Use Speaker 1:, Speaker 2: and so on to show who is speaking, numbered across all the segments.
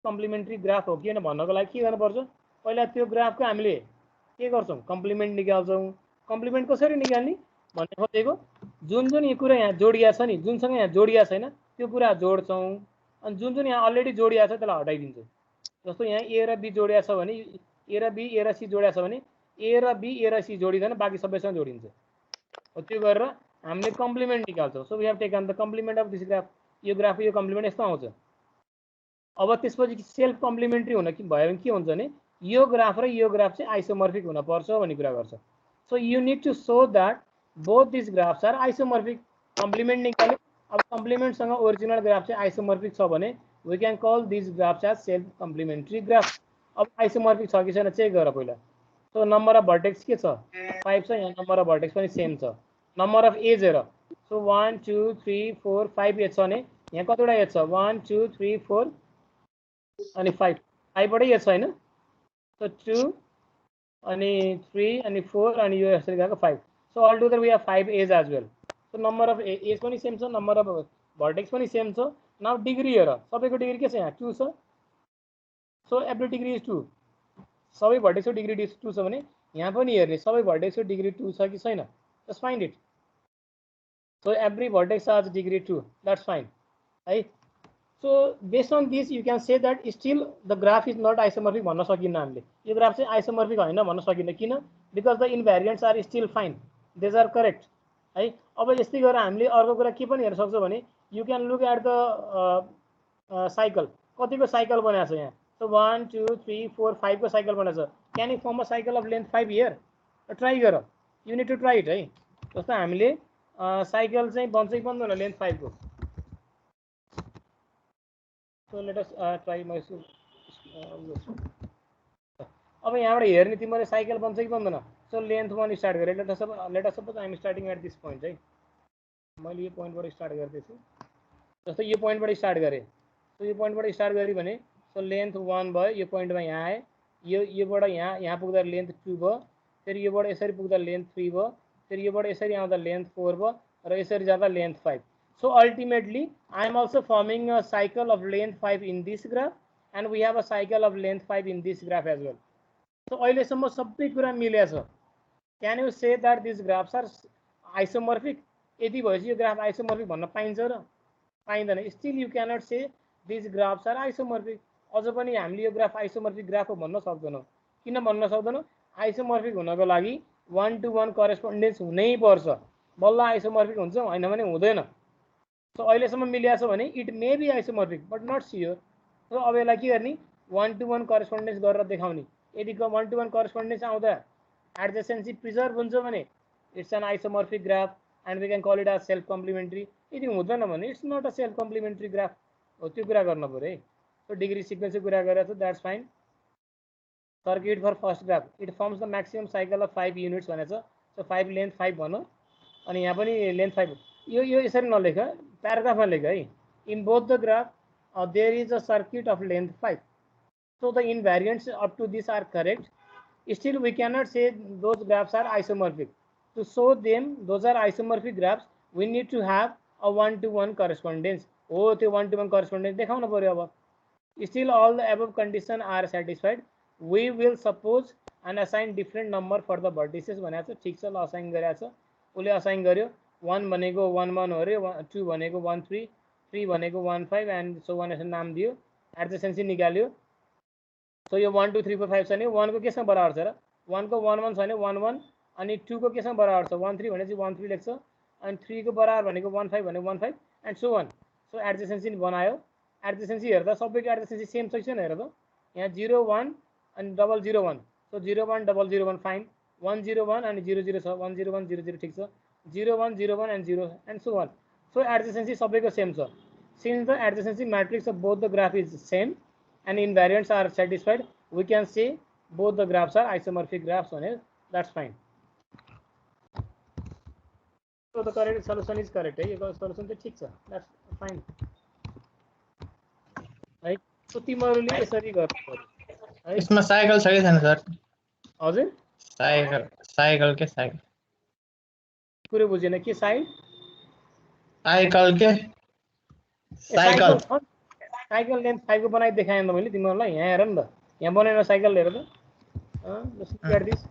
Speaker 1: Complementary graph हो कि हैन भन्नको लागि के गर्नुपर्छ पहिला त्यो ग्राफको हामीले के गर्छौं कम्प्लिमेन्ट निकाल्छौं कम्प्लिमेन्ट कसरी निकाल्ने भन्ने खोजेको जुन जुन यो कुरा यहाँ जोडिया छ नि जुनसँग यहाँ जोडिया छैन त्यो कुरा जोड्छौं अनि जुन जुन यहाँ अलरेडी जोडिया छ त्यसलाई हटाइदिन्छौं जस्तो यहाँ ए र बी जोडिया छ भने ए र बी ए र सी जोडिया छ भने ए र बी ए र सी जोडिदैन बाकी सबैसँग जोडिन्छ हो त्यो गरेर हामीले कम्प्लिमेन्ट निकाल्छौं so we have taken the complement of this graph यो ग्राफ यो कम्प्लिमेन्ट यस्तो आउँछ अब त्यसपछि सेल्फ कम्प्लिमेन्ट्री हुन के भयो भने के हुन्छ भने यो ग्राफ र यो ग्राफ चाहिँ आइसोमर्फिक हुन पर्छ भन्ने कुरा गर्छ so you need to show that both this graphs are isomorphic complement निकाल्यो अब कम्प्लिमेन्ट सँग ओरिजिनल ग्राफ चाहिँ आइसोमर्फिक छ भने we can call this graphs as self complementary graph अब आइसोमर्फिक छ कि छैन चेक गर पहिला सो नम्बर अफ भर्टेक्स के छ 5 छ यहाँ नम्बर अफ भर्टेक्स पनि सेम छ नम्बर अफ एज हेर सो 1 2 3 4 5 एज छ भने यहाँ कतिवटा एज छ 1 2 3 4 अनि 5 बाटै एज छ हैन सो 2 अनि 3 अनि 4 अनि यो यसरी गएको 5 so all together we have 5 edge as well so number of edge पनि सेम छ नम्बर अफ भर्टेक्स पनि सेम छ नाउ डिग्री हेर सबैको डिग्री के छ यहाँ 2 छ सो एभ्री डिग्री इज 2 सबै भर्टेक्सको डिग्री 2 छ भने यहाँ पनि हेर्ने सबै भर्टेक्सको डिग्री 2 छ कि छैन just find it so every vertex has degree 2 that's fine है so based on this you can say that still the graph is not isomorphic भन्न सकिन्न हामीले यो ग्राफ चाहिँ आइसोमर्फिक हैन भन्न सकिन्न किन because the invariants are still fine these are correct है अब यस्तै गरेर हामीले अर्को कुरा के पनि हेर्न सक्छौं भने you can look at the cycle कतिको साइकल बनाएको छ यहाँ सो 1 2 3 4 5 को साइकल बनाएको छ can you form a cycle of length 5 here try गर you need to try it है जस्तो हामीले साइकल चाहिँ बन्छ कि बन्दैन लेन्थ 5 को so let us try my अब यहाँबाट हेर्ने तिमीले साइकल बन्छ कि बन्दैन सो लेन्थ 1 स्टार्ट गरे let us suppose I am starting at this point है मैले यो पोइन्टबाट स्टार्ट गर्दैछु जस्तो यो पोइन्टबाट स्टार्ट गरे सो यो पोइन्टबाट स्टार्ट गरे भने सो लेन्थ 1 भयो यो पोइन्टमा यहाँ आए योबाट यहाँ पुग्दा लेन्थ 2 भयो फेरि योबाट यसरी पुग्दा लेन्थ 3 भयो फेरि योबाट यसरी आउँदा लेन्थ 4 भयो र यसरी जाँदा length 5 so ultimately I am also forming a cycle of length 5 in this graph and we have a cycle of length 5 in this graph as well so अहिलेसम्म सबै कुरा मिलेछ can you say that these graphs are isomorphic यदि भएपछि यो graph आइसोमर्फिक भन्न पाइन्छ र पाइँदैन still you cannot say these graphs are isomorphic अझ पनि हामीले यो ग्राफ आइसोमर्फिक ग्राफ हो भन्न सक्दैनौं किन भन्न सक्दैनौं आइसोमर्फिक हुनको लागि 1 to 1 करेस्पोन्डेन्स हुनै पर्छ बल्ल आइसोमर्फिक हुन्छ हैन भने हुँदैन सो अहिलेसम्म मिलेछ भने it may be isomorphic but not sure so अब यसलाई के गर्ने 1 to 1 करेस्पोन्डेन्स गरेर देखाउने यदि 1 to 1 करेस्पोन्डेन्स आउँदा एडजेसेन्सी प्रिजर्भ हुन्छ भने it's an isomorphic graph and we can call it as self complementary यदि हुँदैन भने it's not a self complementary graph हो त्यो कुरा गर्न पर्यो है सो डिग्री सिक्वेन्सको कुरा गरेर छ that's fine circuit for first graph it forms the maximum cycle of 5 units भनेछ सो 5 लेन्थ 5 भनौं अनि यहाँ पनि लेन्थ 5 यो यसरी नलेख प्याराग्राफमा लेख है in both the graph there is a circuit of length 5 so the invariants up to this are correct still we cannot say those graphs are isomorphic to show them those are isomorphic graphs we need to have a 1 to 1 correspondence हो त्यो 1 to 1 correspondence देखाउन पर्यो अब still all the above condition are satisfied we will suppose and assign different number for the vertices भनेको छ ठीक छ ल असाइन गरेको छ उले असाइन गर्यो 1 भनेको 1 1 हो रे 2 भनेको 1 3 3 भनेको 1 5 एन्ड सो वन यसरी नाम दियो एडजेसेन्सी निकाल्यो सो यो 1 2 3 4 5 छ नि 1 को केसँग बराबर छ र 1 को 1 1 छ नि 1 1 अनि 2 को केसँग बराबर छ 1 3 भनेपछि 1 3 लेख्छ अनि 3 को बराबर भनेको 1 5 भनेको 1 5 एन्ड सो अन सो एडजेसेन्सी बनायो एडजेसेन्सी हेर्दा सबैको एडजेसेन्सी सेम छ छैन हेर त यहाँ 0 1 अनि 0 0 1 सो 0 1 0 0 1 फाइन 1 0 1 अनि 0 0 छ 1 0 1 0 0 ठीक छ 0 1 0 1 and 0 and so on so adjacency सबैको सेम छ since the adjacency matrix of both the graph is same and invariants are satisfied we can say both the graphs are isomorphic graphs on it that's fine so the correct solution is correct है यो solution चाहिँ ठीक छ that's fine है so तिमीहरुले यसरी गर्नु पर्यो है
Speaker 2: यसमा साइकल छ कि छैन सर
Speaker 1: हजुर
Speaker 2: साइकल के साइकल
Speaker 1: कुरै बुझेन के साइकल
Speaker 2: साइकल के साइकल
Speaker 1: साइकल लेन्थ 5 को बनाइ देखाएँ नि त मैले तिमीहरूलाई यहाँ हेर नि त यहाँ बनाएर साइकल लिएर त दिस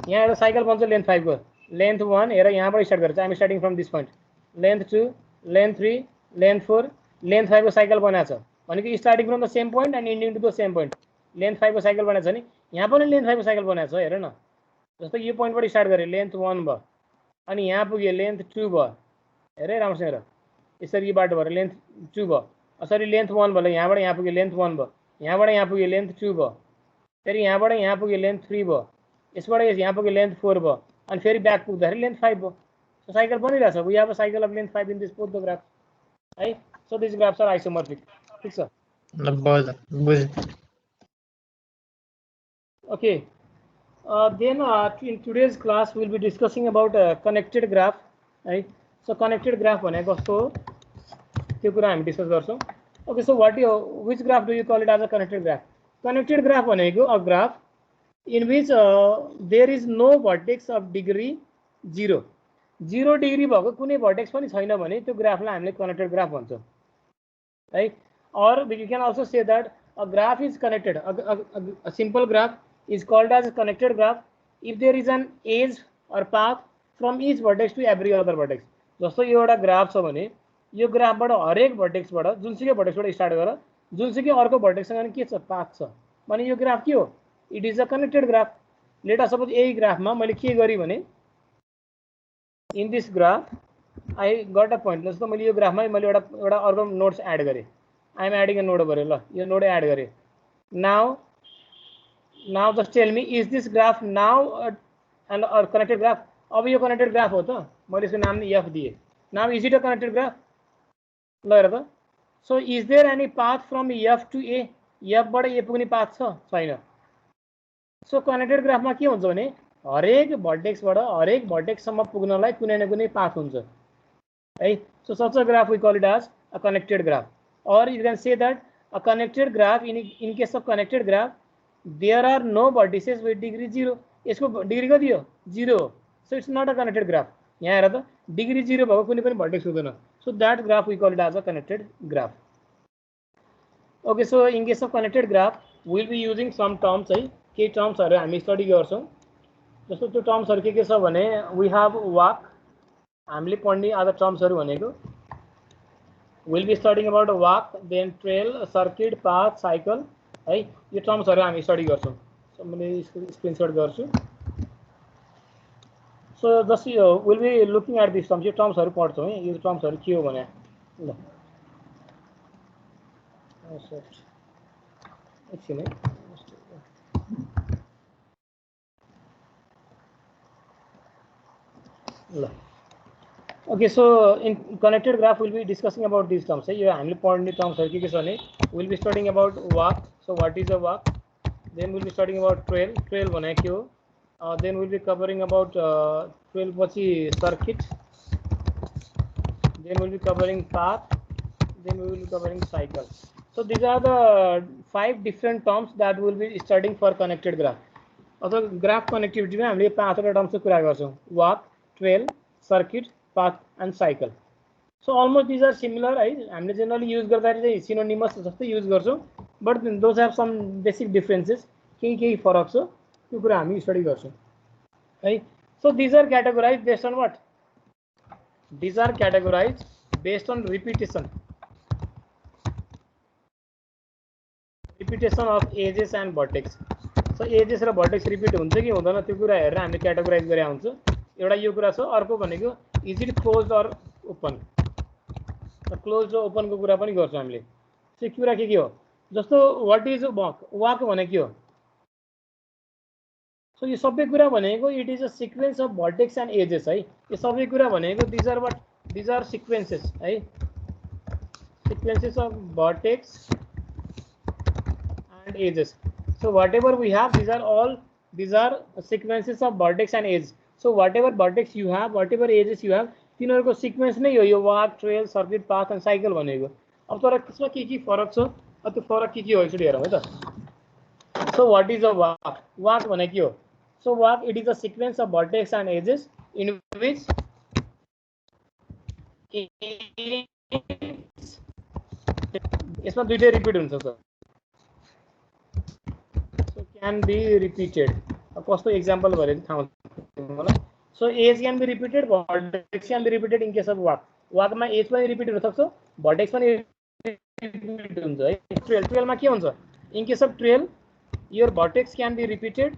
Speaker 1: यहाँ एउटा साइकल बन्छ लेन्थ 5 को लेन्थ 1 हेर यहाँबाट स्टार्ट गर्छ I'm starting from this point length 2 length 3 length 4 length 5 को साइकल बनाएको छ भनेको starting from the same point and ending to the same point length 5 को साइकल बनाएको छ नि यहाँ पनि लेन्थ 5 को साइकल बनाएको छ हेर न जस्तो यो पोइन्टबाट स्टार्ट गरे लेन्थ 1 भयो अनि यहाँ पुग्यो लेन्थ 2 भयो हेरे राम्रोसँग हेर यसरी यो बाटो भएर लेन्थ 2 भयो सरी लेन्थ 1 भयो यहाँबाट यहाँ पुग्यो लेन्थ 1 भयो यहाँबाट यहाँ पुग्यो लेन्थ 2 भयो फेरि यहाँबाट यहाँ पुग्यो लेन्थ 3 भयो यसबाट यहाँ पुग्यो लेन्थ 4 भयो अनि फेरि ब्याक पुग्दाखेरि लेन्थ 5 भयो सो साइकल बनिरहेछ we have a cycle of length 5 in this both the graph है so this graphs are isomorphic ठीक छ okay then in today's class we'll be discussing about connected graph right so connected graph भनेको कस्तो त्यो कुरा हामी discuss गर्छौं okay so which graph do you call it as a connected graph भनेको a graph in which there is no vertex of degree 0 degree भएको कुनै vertex पनि छैन भने त्यो ग्राफलाई हामीले connected graph भन्छौं right or you can also say that a graph is connected a simple graph is called as a connected graph if there is an edge or path from each vertex to every other vertex जस्तो यो एउटा graph छ भने यो ग्राफबाट हरेक भर्टेक्सबाट जुनसुकै भर्टेक्सबाट start गरेर जुनसुकै अर्को भर्टेक्ससँग के छ पाथ छ भने यो ग्राफ के हो it is a connected graph let us suppose यही ग्राफमा मैले के गरे भने in this graph I got a point जस्तो मैले यो ग्राफमा मैले एउटा अर्को नोड्स एड गरे I am adding a node गरे ल यो नोड एड गरे now just tell me is this graph now and or connected graph अब यो कनेक्टेड ग्राफ हो त मैले यसको नाम f दिए now is it a connected graph ल हेर त so is there any path from f to a f बाट a पुग्ने पाथ छ छैन सो कनेक्टेड ग्राफमा के हुन्छ भने हरेक भर्टेक्सबाट हरेक भर्टेक्ससम्म पुग्नलाई कुनै न कुनै पाथ हुन्छ है so such a graph we call it as a connected graph or you can say that a connected graph in case of connected graph there are no vertices with degree 0 यसको degree कति हो 0 so it's not a connected graph यहाँ हेर त degree 0 भएको कुनै पनि vertex हुँदैन so that graph we call it as a connected graph okay so in case of connected graph we'll be using some terms है के टर्म्स हरु हामी स्टडी गर्छौं जस्तो त्यो टर्म्स हरु के छ भने we have walk हामीले पढ्ने अदर टर्म्स हरु भनेको we'll be studying about walk then trail circuit path cycle है यो टर्म्स हरु हामी स्टडी गर्छौं सो मैले स्क्रिनशट गर्छु so just will be looking at this terms यो टर्म्स हरु पढ्छौं है यो टर्म्स हरु के हो भने ल एकछिन है ल okay so in connected graph we'll be discussing about these terms है यो हामीले पढ्ने टर्म्स हरु के छ भने we'll be studying about walk so what is a walk then we'll be studying about trail भने के हो then we'll be covering about trail पछि circuit then we'll be covering path then we will be covering cycle so these are the 5 different terms that we will be studying for connected graph अथवा graph connectivity मा हामीले पाँचवटा टर्म्सको कुरा गर्छौं walk trail circuit path and cycle so almost these are similar है हामीले generally use गर्दा चाहिँ सिनोनिमस जस्तै युज गर्छौं but those have some basic differences केही फरक छ त्यो कुरा हामी स्टडी गर्छौं है so these are categorized based on what these are categorized based on repetition of edges and vertex so edges र vertex रिपिट हुन्छ कि हुँदैन त्यो कुरा हेरेर हामीले क्याटेगोराइज गरे हुन्छ एउटा यो कुरा छ अर्को भनेको is it closed or open closed र ओपन को कुरा पनि गर्छौं हामीले त्यो कुरा के हो जस्तो व्हाट इज वाक भने के हो सो यो सबै कुरा भनेको it is a sequence of vertex and edges है यो सबै कुरा भनेको these are sequences है sequences of vertex and edges so whatever we have these are sequences of vertex and edge so whatever vertex you have whatever edges you have तिनीहरुको sequence नै हो यो walk trail circuit path and cycle भनेको अब तर त्यसमा के फरक छ त्यो फरक के हो एकचोटी हेरौँ है त so what is a walk भने के हो so walk it is a sequence of vertex and edges in which यसमा दुईटै रिपिट हुन्छ sir so can be repeated कस्तो एक्जाम्पल भयो थाहा हुन्छ मलाई so edge can be repeated vertex can be repeated in case of walk वाकमा edge पनि रिपिट हुन सक्छ भर्टेक्स पनि रिपिट हुन्छ है ट्रेल ट्रेलमा के हुन्छ in case of trail your vertex can be repeated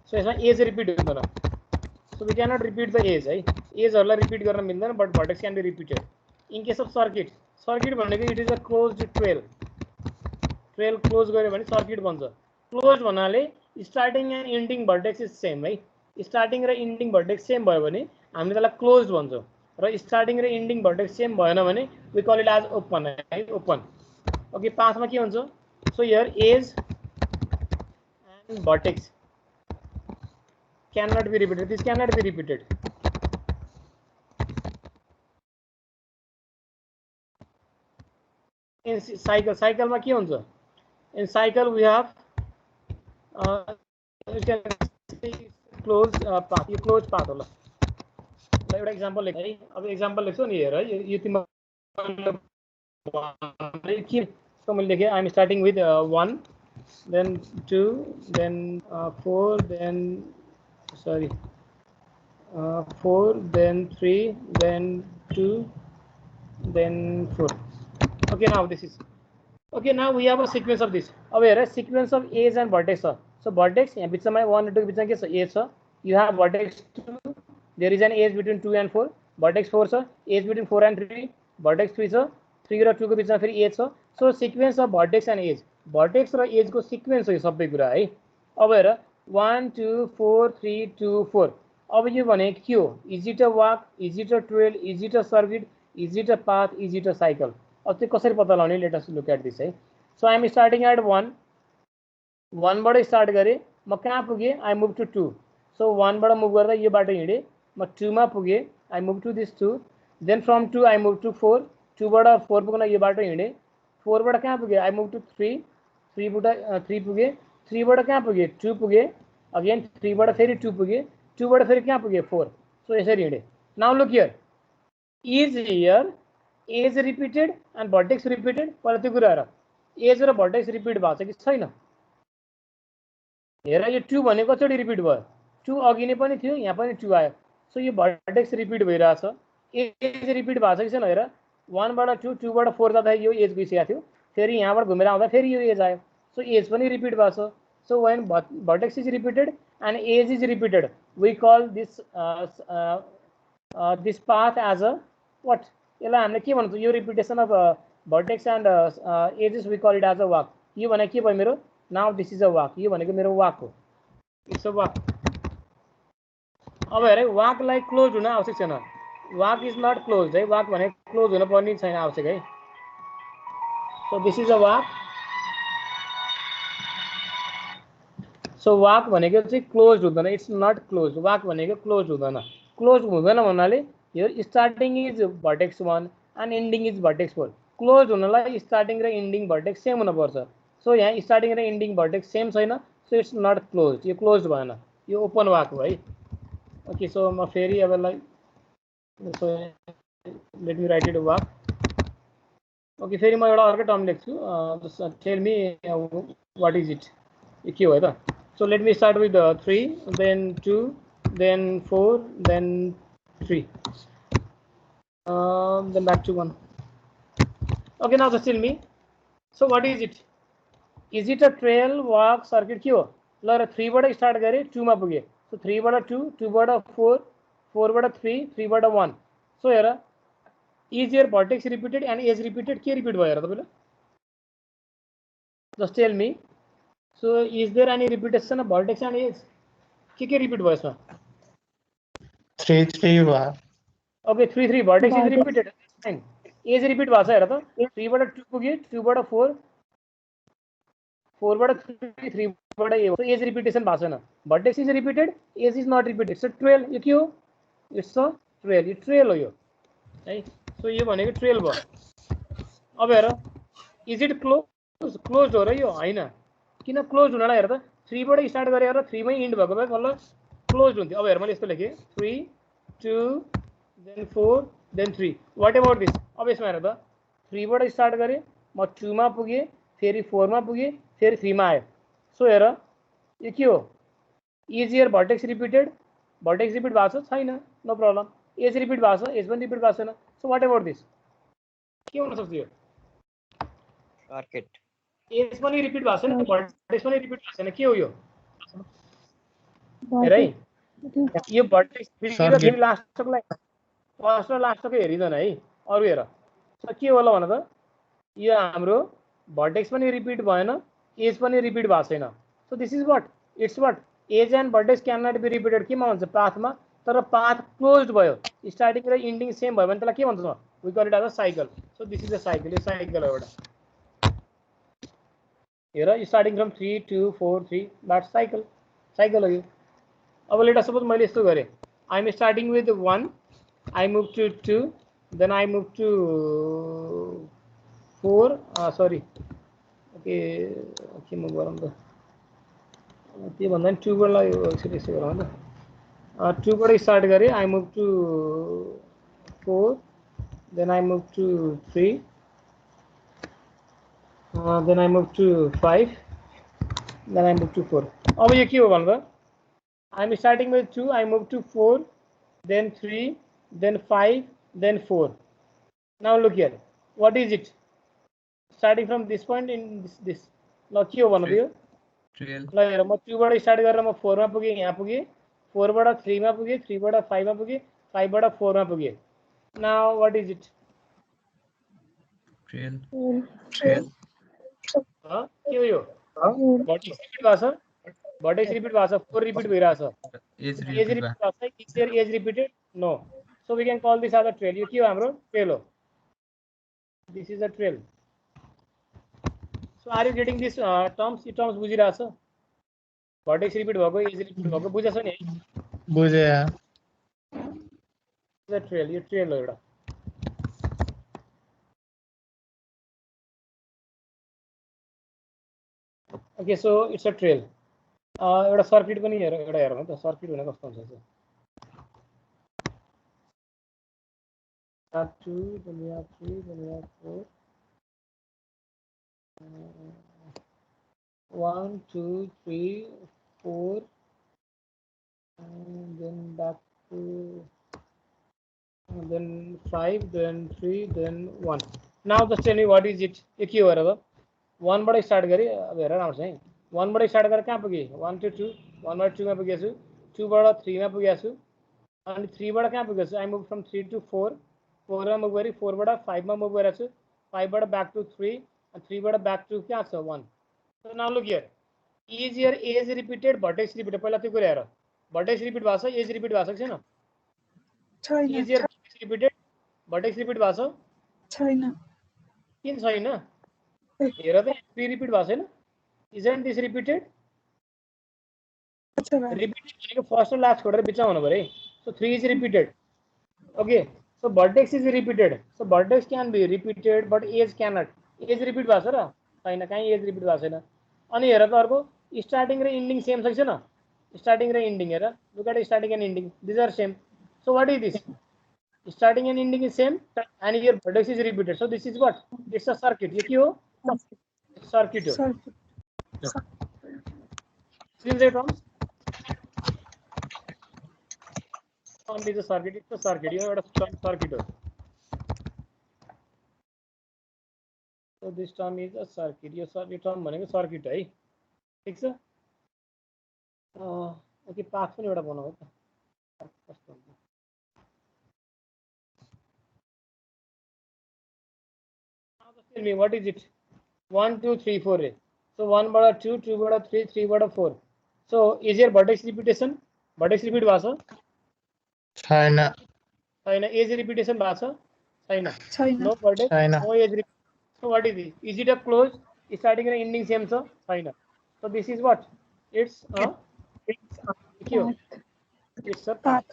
Speaker 1: so यसमा एज रिपिट हुँदैन so we cannot repeat the edge है एजहरूलाई रिपिट गर्न मिल्दैन but vertex can be repeated in case of circuit circuit भनेको it is a closed trail trail close गर्यो भने circuit बन्छ क्लोज भन्नाले starting and ending vertex is same है स्टार्टिङ र इन्डिङ भर्टेक्स सेम भयो भने हामीले त्यसलाई क्लोज भन्छौँ र स्टार्टिङ र इन्डिङ भर्टेक्स सेम भएन भने we call it as open है ओपन ओके 5 मा के हुन्छ so here edge and vertex cannot be repeated this cannot be repeated in cycle ma ke huncha in cycle we have you can say close path you close path hola la euta example lekha hai अब example लेख्छु नि हेर है यो तिम्रो के त मैले लेखे I am starting with 1 then 2 then 4 then sorry 4 then 3 then 2 then 4 okay now this is okay now we have a sequence of this अब हेर sequence of edge and vertex so vertex यहाँ बिचमा 1 र 2 को बिचमा के छ edge छ you have vertex 2 there is an edge between 2 and 4 vertex 4 छ edge between 4 and 3 vertex 3 छ 3 र 2 को बिचमा फेरि edge छ so sequence of vertex and edge vertex र edge को sequence हो यो सबै कुरा है अब हेर 1 2 4 3 2 4 अब यो भने के हो is it a walk is it a trail is it a circuit is it a path is it a cycle अब चाहिँ कसरी पत्ता लगाउने let us look at this है so I am starting at 1 बाट स्टार्ट गरे म कहाँ पुगे आई मुभ टु 2 सो 1 बाट मुभ गर्दा यो बाटो हिँडे म 2 मा पुगे I move to this 2 then from 2 I move to 4 2 बाट 4 पुग्न यो बाटो हिँडे 4 बाट कहाँ पुगे आई मुभ टु 3 3 बाट 3 पुगे 3 बाट कहाँ पुगे 2 पुगे अगेन 3 बाट फेरि 2 पुगे 2 बाट फेरि कहाँ पुगे 4 सो यसरी हिँडे now look here is here edge repeated and vertex repeated पहिला त्यो कुरा हेर एज र भर्टेक्स रिपिट भएको छ कि छैन हेर यो 2 भनेको कतिचोटि रिपिट भयो 2 अघि नै पनि थियो यहाँ पनि 2 आयो सो यो भर्टेक्स रिपिट भइरहेछ एज रिपिट भएको छ कि छैन हेर 1 बाट 2 2 बाट 4 जाँदाखेरि यो एज गइसकेको थियो फेरि यहाँबाट घुमेर आउँदा फेरि यो एज आयो सो एज पनि रिपिट भएको छ so when vertex is repeated and edge is repeated we call this this path as a what यसलाई हामीले के भन्छौँ यो repetition of vertex and edges we call it as a walk यो भने के भयो मेरो now this is a walk यो भनेको मेरो walk हो it's a walk अब हेर walk लाई क्लोज हुन आवश्यक छैन walk is not closed है walk भने क्लोज हुन पर्ने छैन आवश्यक है so this is a walk so walk भनेको चाहिँ क्लोज हुँदैन इट्स नट क्लोज वाक भनेको क्लोज हुँदैन भन्नाले यो starting is vertex 1 and ending is vertex 4 close हुनलाई स्टार्टिङ र एन्डिङ भर्टेक्स सेम हुनुपर्छ सो यहाँ स्टार्टिङ र एन्डिङ भर्टेक्स सेम छैन सो इट्स नट क्लोज यो क्लोज भएन यो ओपन वाक हो है ओके सो म फेरि अब so let me write it walk okay फेरि म एउटा अर्कै टर्म लेख्छु tell me what is it यो के हो त So let me start with 3, then 2, then 4, then 3, then back to 1. Okay, now just tell me. So what is it? Is it a trail, walk, circuit? क्यों? Lot 3 बाट start करे 2 मा पुगे. So 3 बाट 2, 2 बाट 4, 4 बाट 3, 3 बाट 1. So हेर, is your vertex repeated and is repeated? के repeat भयो हेर तपाईले? Just tell me. So is there any repetition of vertex and edge? के repeat भयो यसमा
Speaker 2: 3 3 भयो
Speaker 1: okay 3 3 vertex is repeated fine edge repeat भएको छ हेर त 3 बाट 2 पुगे 2 बाट 4 4 बाट 3 3 बाट a so edge repetition भएको छैन vertex is repeated edge is not repeated so trail यो के हो it's a trail यो trail हो यो है so यो भनेको trail भयो अब हेर is it closed हो र यो हैन किन क्लोज हुनलाई हेर त 3 बाट स्टार्ट गरे र 3 मै इन्ड भएको भए बल्ल क्लोज हुन्थ्यो अब हेर मैले यस्तो लेखे 3 2 then 4 then 3. What about this? अब यसमा हेर त 3 बाट स्टार्ट गरे म 2 मा पुगे फेरि 4 मा पुगे फेरि 3 मा आयो. सो हेर यो के हो? Is here vertex repeated? Vertex repeat भएको छ छैन? No problem. एज रिपिट भएको छ? एज पनि रिपिट भएको छैन. So what about this? के हुन सक्छ यो?
Speaker 3: सर्किट.
Speaker 1: एज पनि रिपिट भएको छैन, भर्टेक्स पनि रिपिट भएको छैन. के हो यो? हेर है यो भर्टेक्स फेरि लास्टको लाइन फर्स्ट र लास्टको हेरिदैन है. अरु हेर. सो के होला भन त? यो हाम्रो भर्टेक्स पनि रिपिट भएन, एज पनि रिपिट भएको छैन. So this is what? It's what? Edge and vertex can not be repeated. केमा भन्छ? पाथमा. तर पाथ क्लोज्ड भयो, स्टार्टिङ र इन्डिङ सेम भयो भने त्यसलाई के भन्छ? We call it as a cycle. So this is a cycle. यो साइकल हो एउटा. हेर starting from 3 2 4 3 that's cycle. Cycle हो यो. अब लेट अस सपोज मैले यस्तो गरे. I am starting with 1, I move to 2, then I move to 4. Sorry okay के मुभ गरौँ त? त्यो भन्दा नि 2 बाट यसरी यसो गरौँ त. 2 बाट स्टार्ट गरे. I move to 4, then I move to 3, then I move to 5, then I move to 4. अब यो के हो भन्नु त? I'm starting with 2, I move to 4, then 3, then 5, then 4. Now look here. What is it? Starting from this point in this. ल के हो भन्नु दियो?
Speaker 4: ट्रेल.
Speaker 1: ल हेर म 2 बाट स्टार्ट गरेर म 4 मा पुगे, यहाँ पुगे, 4 बाट 3 मा पुगे, 3 बाट 5 मा पुगे, 5 बाट 4 मा पुगे. Now what is it?
Speaker 4: Trail.
Speaker 3: Trail.
Speaker 1: के हो यो? भर्टेक्स रिपिट भएको छ. भर्टेक्स रिपिट भएको छ. 4 रिपिट भइरहेछ.
Speaker 4: एज
Speaker 1: एज रिपिट भएको छ. Is there edge repeated? No. So we can call this as a trail. यो के हो? हाम्रो ट्रेल हो. This is a trail. So are you getting this terms? यो टर्म्स बुझिरहेछ? भर्टेक्स रिपिट भएको, एज रिपिट भएको बुझेछ नि है?
Speaker 2: बुझे.
Speaker 1: ट्रेल. यो ट्रेल हो एउटा. Okay so it's a trail. एउटा सर्किट पनि हेर, एउटा हेरौँ त सर्किट भने कस्तो हुन्छ. 2 then we have 3 then we have 4, 1 2 3 4, and then back to then 5 then 3 then 1. now just tell me what is it? यो के हो र? 1 बाट स्टार्ट गरे. अब हेर राम्रोसँग है. 1 बाट स्टार्ट गरेर कहाँ पुगे? 1 to 2. 1 बाट 2 मा पुगेछु, 2 बाट 3 मा पुगेछु, अनि 3 बाट कहाँ पुगेछु? I move from 3 to 4. 4 मा मुभ गरे, 4 बाट 5 मा मुभ गरेछु, 5 बाट ब्याक टु 3, अनि 3 बाट ब्याक टु कहाँ छ? 1. So now look here. Is here edge repeated? Vertex repeated? पहिला त्यो कुरा हेर. भर्टेक्स रिपिट भएको छ, एज रिपिट भएको छ छैन? Is here vertex repeated? Vertex repeat भएको छ
Speaker 5: छैन.
Speaker 1: किन छैन? हेर त 3 रिपिट भएको छैन. Isn't this repeated? Repeated भनेको फर्स्ट र लास्ट छोडेर बिचमा हुनु पर्यो है. So 3 is repeated. Okay so vertex is repeated. So vertex can be repeated but edge can not. Edge repeat भएको छ र छैन? कहीँ एज रिपिट भएको छैन. अनि हेर त अर्को स्टार्टिङ र इन्डिङ सेम छ कि छैन? स्टार्टिङ र इन्डिङ हेर. Look at starting and ending. These are same. So what is this? Starting and ending is same and here vertex is repeated. So this is what? It's a circuit. यो के हो? Circuit हो. Since it comes on is a circuit, it's a circuit. You have a circuit. So this term is a circuit. Your term भनेको circuit है. ठीक छ? Okay path पनि एउटा बनाऊ त. कस्तो हुन्छ? Now just tell me what is it? 1 2 3 4 रे. So 1 बाट 2, 2 बाट 3, 3 बाट 4. So is here vertex repetition? Vertex repeat भएको छ?
Speaker 2: छैन.
Speaker 1: छैन. एज रिपिटेसन भएको छ? छैन. No vertex, no edge repetition. So what is it? Is it a close? Starting and ending same छ? छैन. So this is what? It's a path.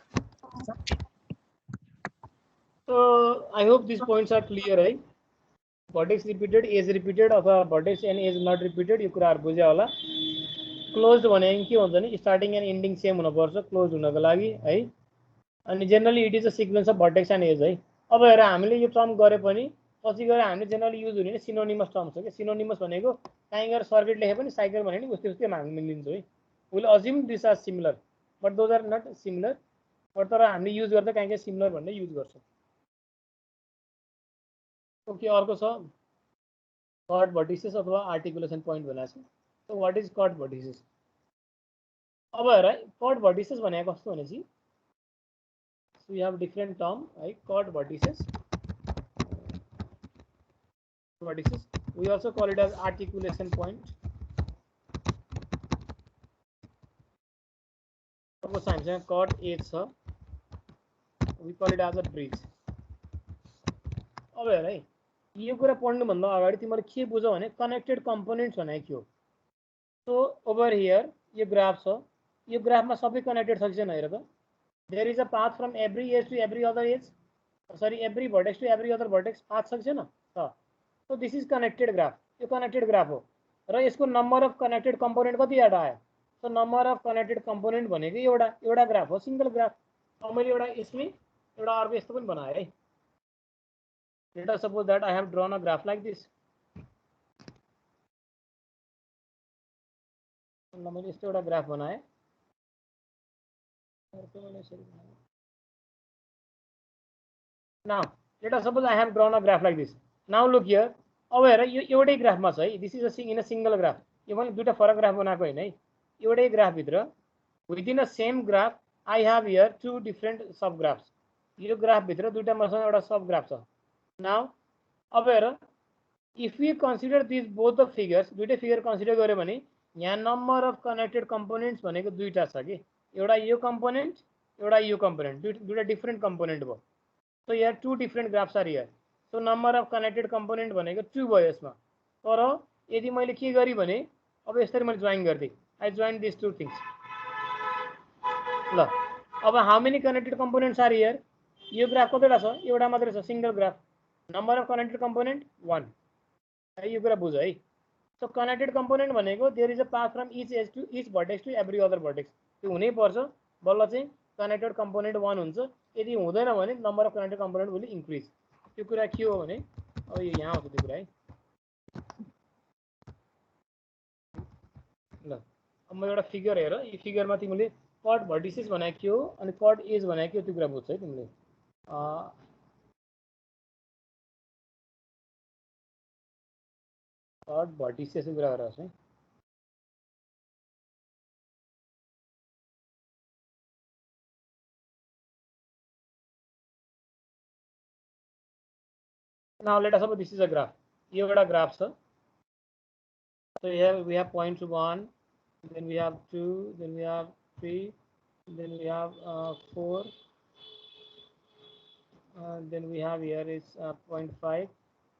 Speaker 1: So I hope these points are clear, right? Vertex repeated, age repeated, अथवा vertex and age not repeated, यो कुराहरु बुझ्यो होला. Closed भनेको के हुन्छ नि? Starting and ending same हुनुपर्छ closed हुनको लागि है. अनि generally it is a sequence of vertex and edge है। अब हेर हामीले यो टर्म गरे पनि पछि गएर हामीले जेनरली युज हुने सिनोनिमस टर्म छ कि सिनोनिमस भनेको कहीँ गएर सर्किट लेखे पनि साइकल भने नि उस्तै उस्तै हामी मिलिन्छ है। Will assume this are similar but those are not similar but तर हामीले युज गर्दा कहीँ कहीँ सिमिलर भन्ने युज गर्छौँ। ओके अर्को छ कट भर्टिसेस अथवा आर्टिकुलेसन पोइन्ट भनेको छ। So what is cut vertices? अब हेर कट भर्टिसेस भनेको कस्तो भनेपछि we have different term right chord vertices. We also call it as articulation point. Suppose I'm saying chord edge sir, we call it as a bridge. अब हेर है यो कुरा पढ्नु भन्दा अगाडि तिमीले के बुझौ भने कनेक्टेड कम्पोनेन्ट्स भनेको के हो। सो ओभर हियर यो ग्राफ छ, यो ग्राफमा सबै कनेक्टेड छ कि छैन हेर त। There is a path from every edge to every other edge. Sorry, every vertex to every other vertex. Path सक्छ न त। So this is connected graph. यो connected graph हो र यसको number of connected component कतिवटा आयो? So number of connected component भनेको एउटा ग्राफ हो, सिंगल ग्राफ। अब मैले एउटा यसमै एउटा अर्को यस्तो पनि बनाए है। Let us suppose that I have drawn a graph like this. मैले यस्तो एउटा ग्राफ बनाए। Now let us suppose I have drawn a graph like this. Now look here. अब हेर यो एउटै ग्राफमा छ है। This is in a single graph. यो पनि दुईटा फरक ग्राफ बनाएको हैन है। एउटै ग्राफ भित्र within a same graph I have here two different sub graphs. यो ग्राफ भित्र दुईटा मसँग एउटा सब ग्राफ छ। नाउ अब हेर if we consider this both the figures, दुईटै फिगर कन्सिडर गर्यो भने यहाँ नम्बर अफ कनेक्टेड कम्पोनेन्ट्स भनेको दुईटा छ कि एउटा यो कम्पोनेन्ट एउटा यो कम्पोनेन्ट दुईटा डिफरेंट कम्पोनेन्ट भयो। So here two different graphs are here. So number of connected component भनेको 2 भयो यसमा। तर यदि मैले के गरि भने अब यसरी मैले जोइन गर्दै I join these two things. ल अब how many connected components are here? यो ग्राफ कतिवटा छ? एउटा मात्रै छ, single graph. Number of connected component 1। यो कुरा बुझ है। सो कनेक्टेड कम्पोनेन्ट भनेको there is a path from each edge to each vertex to every other vertex. त्यो हुनै पर्छ बल्ल चाहिँ कनेक्टेड कम्पोनेन्ट 1 हुन्छ। यदि हुँदैन भने number of connected component will increase. त्यो कुरा के हो भने अब यो यहाँ आउँछ त्यो कुरा है। ल अब म एउटा फिगर हेर, यो फिगरमा तिमीले कट भर्टिसेस भनेको के हो अनि कट एज भनेको के हो त्यो कुरा बुझ्छ है तिमीले। कट भर्टिसेस कुरा गरेर है। Now let us suppose this is a graph. यो एउटा ग्राफ छ। So here we have points 1, then we have 2, then we have 3, then we have 4, then we have here is 0.5,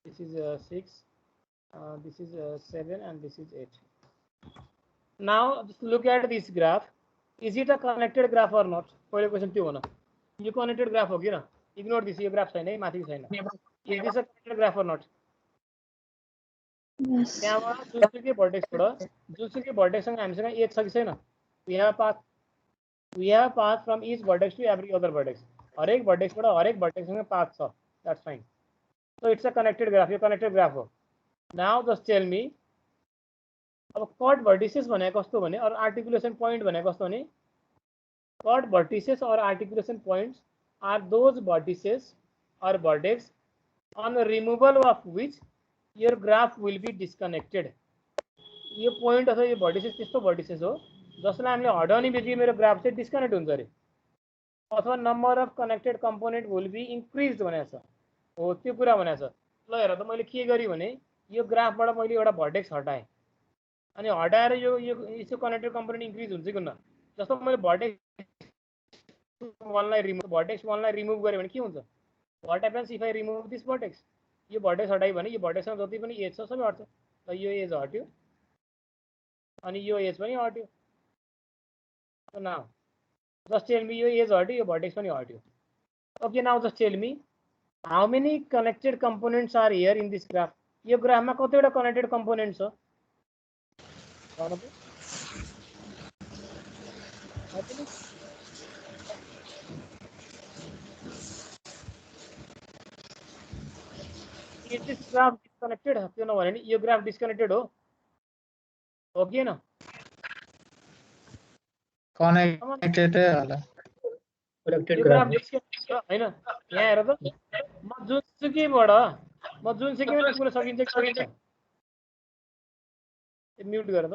Speaker 1: this is 6, this is 7 and this is 8. Now just look at this graph. Is it a connected graph or not? पहिलो question त्यो हो न, यो connected graph हो कि न? Ignore this, यो graph छैन है, माथि छैन। Is this a connected graph or not?
Speaker 3: Yes.
Speaker 1: त्यहाँबाट जुनसुकै भर्टेक्सबाट जुनसुकै भर्टेक्ससँग हामीसँग एज छ कि छैन? We have a path from each vertex to every other vertex. हरेक भर्टेक्सबाट हरेक भर्टेक्ससँग पाथ छ। That's fine. So it's a connected graph. यो कनेक्टेड ग्राफ हो। Now just tell me, अब कट भर्टिसेस भनेको कस्तो भने और आर्टिकुलेसन पोइन्ट भनेको कस्तो भने कट भर्टिसेस और आर्टिकुलेसन पोइन्ट्स आर दोज भर्टिसेस और vertex on removal of which your graph will be disconnected. यो पोइन्ट अथवा यो भर्टिसेस त्यस्तो भर्टिसेस हो जसलाई हामीले हटाउने बित्तिकै मेरो ग्राफ चाहिँ डिस्कनेक्ट हुन्छ अरे अथवा number of connected component will be increase भनेको छ हो, त्यो कुरा भनेको छ। ल हेर त मैले के गरेँ भने यो ग्राफबाट मैले एउटा भर्टेक्स हटाएँ अनि हटाएर यो कनेक्टेड कम्पोनेन्ट इन्क्रिज हुन्छ कि हुन्न? जस्तो मैले भर्टेक्स 1 लाई रिमुभ गरेँ भने के हुन्छ? What happens if I remove this vertex? यो भर्टेक्स हटायो भने यो भर्टेक्समा जति पनि एज छ सबै हट्छ। ल यो एज हट्यो अनि यो एज पनि हट्यो। नाउ जस्ट टेल मी, यो एज हट्यो यो भर्टेक्स पनि हट्यो। Okay now just tell me how many connected components are here in this graph? यो ग्राफमा कतिवटा कनेक्टेड कम्पोनेन्ट छ? इज दिस ग्राफ डिस्कनेक्टेड त्यो नभने नि यो ग्राफ डिस्कनेक्टेड हो कि हैन
Speaker 2: कनेक्टेड होला
Speaker 3: कनेक्टेड
Speaker 1: यो ग्राफ डिस्कनेक्टेड हैन यहाँ हेर त म जुनसुकैबाट तिमीले सकिन्छ कि सकिन्छ म्युट गर त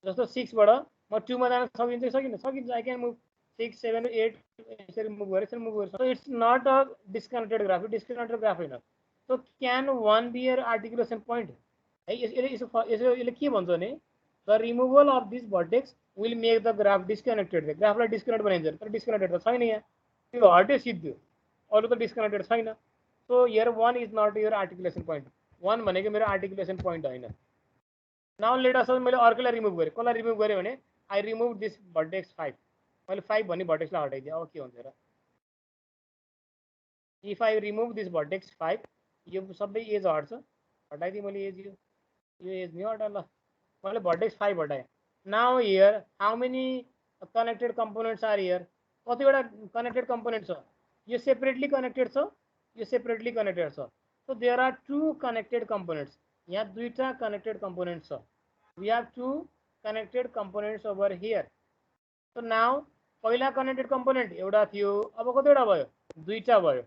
Speaker 1: जस्तो 6 बाट म 2 मा जान सकिन्छ कि सकिन्छ सकिन्छ आई क्यान मुभ 6 7 8 यसरी मुभ गरे so it's not a disconnected graph disconnected graph हैन so can one be your articulation point है यसले के भन्छ भने the removal of this vertex will make the graph disconnected ग्राफलाई डिस्कनेक्ट बनाइन्छ तर डिस्कनेक्टेड त छैन यहाँ त्यो हट्यो सिद्धो अरू त डिस्कनेक्टेड छैन so here 1 is not your articulation point 1 भनेको मेरो आर्टिकुलेसन पोइन्ट होइन नाउ लेट अस मैले अर्कोलाई रिमुभ गरेँ कसलाई रिमुभ गरेँ भने आई रिमुभ दिस भर्टेक्स 5 मैले 5 भन्ने भर्टेक्सलाई हटाइदिएँ अब के हुन्छ र if I remove this vertex 5 यो सबै एज हट्छ हटाइदिएँ मैले एज यो एज नि हटा ल मैले भर्टेक्स 5 हटाएँ now here how many connected components are here कतिवटा कनेक्टेड कम्पोनेन्ट छ यो सेपरेटली कनेक्टेड छ यो सेपरेटली कनेक्टेड छ so there are two connected components यहाँ दुईटा कनेक्टेड कम्पोनेन्ट्स छ we have two connected components over here so now पहिला कनेक्टेड कम्पोनेन्ट एउटा थियो अब कतिवटा भयो दुईटा भयो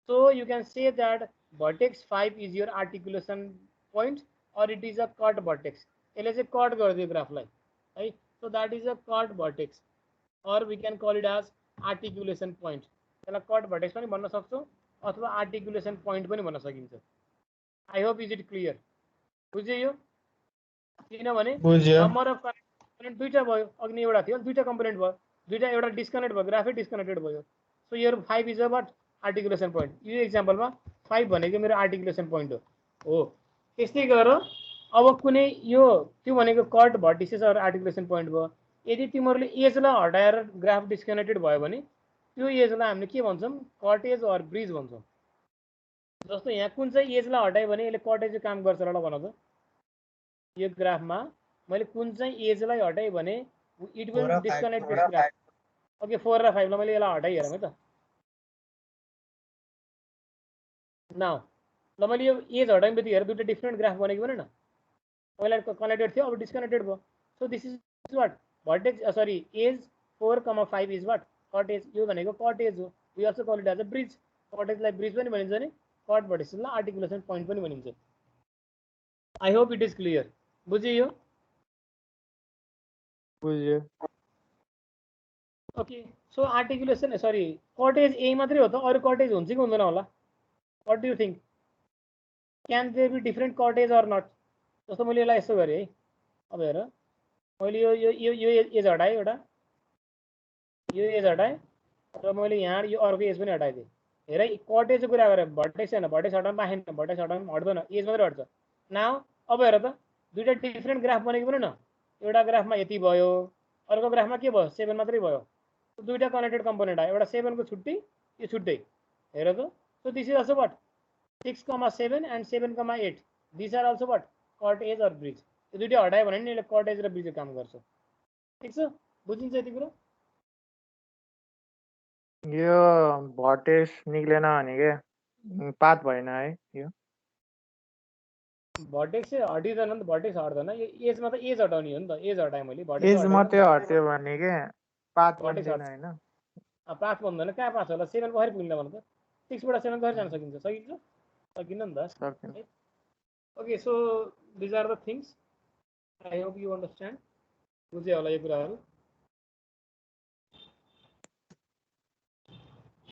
Speaker 1: so you can say that vertex 5 is your articulation point or it is a cut vertex यसले चाहिँ कट गरिदियो ग्राफलाई है so that is a cut vertex or we can call it as articulation point त्यसलाई cut vertex पनि भन्न सक्छौँ अथवा आर्टिकुलेसन पोइन्ट पनि भन्न सकिन्छ I hope is it clear बुझ्यो यो किनभने नम्बर अफ कम्पोनेन्ट दुईटा भयो अग्नि एउटा थियो दुईटा कम्पोनेन्ट भयो दुईटा एउटा डिस्कनेक्ट भयो ग्राफै डिस्कनेक्टेड भयो सो यो 5 इज अबाउट आर्टिकुलेसन पोइन्ट यो एक्जाम्पलमा 5 भनेको मेरो आर्टिकुलेसन पोइन्ट हो त्यस्तै गरेर अब कुनै यो त्यो भनेको कट भर्टिसेस अर आर्टिकुलेसन पोइन्ट भयो यदि तिमीहरूले एजलाई हटाएर ग्राफ डिस्कनेक्टेड भयो भने त्यो एजलाई हामीले के भन्छौँ कट एज अर ब्रिज भन्छौँ जस्तो यहाँ कुन चाहिँ एजलाई हटायो भने यसले कट एजको काम गर्छ र भन त यो ग्राफमा मैले कुन चाहिँ एजलाई हटाएँ भने it will disconnect this graph okay 4 र 5 लाई मैले यसलाई हटाइ हेरौँ है त नाउ ल मैले यो एज हटाउने बित्तिकै हेर दुईटा डिफ्रेन्ट ग्राफ बनेको भने न पहिला कनेक्टेड थियो अब डिस्कनेक्टेड भयो so this is what vertex sorry edge 4,5 is what cut edge यो भनेको कट एज हो we also call it as a bridge cut एजलाई ब्रिज पनि भनिन्छ नि कट भर्टिसेसलाई आर्टिकुलेसन पोइन्ट पनि भनिन्छ I hope it is clear बुझ्यो यो
Speaker 4: बुझ्यो
Speaker 1: okay so articulation sorry cut edge ए मात्रै हो त अरू कटेज हुन्छ कि हुँदैन होला what do you think can there be different cottage or not जस्तो मैले यसलाई यसो गरेँ है अब हेर मैले यो यो यो यो एज हटाएँ एउटा यो एज हटाएँ र मैले यहाँ यो अर्को एज पनि हटाइदिएँ हेर कटेजको कुरा गरेँ भर्टेक्स होइन भर्टेक्स हटाउनु पाएन भर्टेक्स हटाउनु हट्दैन एज मात्रै हट्छ नाउ अब हेर त दुईटा डिफ्रेन्ट ग्राफ बनेको पनि न एउटा ग्राफमा यति भयो अर्को ग्राफमा के भयो 7 मात्रै भयो दुईटा कनेक्टेड कम्पोनेन्ट आयो एउटा 7 को छुट्टै यो छुट्टै हेर त so this is also what 6,7 and 7,8 this are also what cut edge or bridge यो दुईटा हटायो भने नि यसले कट एज र ब्रिजको काम गर्छ ठीक छ बुझिन्छ यति कुरा
Speaker 4: यो भर्टेक्स निक्लेन भने के पाथ भएन है यो
Speaker 1: भर्टेक्स चाहिँ हटिँदैन नि त भर्टेक्स हट्दैन यो एजमा त एज हटाउने हो नि त एज हटाएँ मैले भर्टेक्स
Speaker 4: एज मात्रै हट्यो भने के पाथ बन्दैन हैन
Speaker 1: पाथ बन्दैन कहाँ पाथ होला 7 को कसरी पुग्दैन भन त 6 बाट 7 कसरी जान सकिन्छ सकिन्छ सकिन्न नि त okay so these are the things I hope you understand बुझ्यो होला यो कुराहरू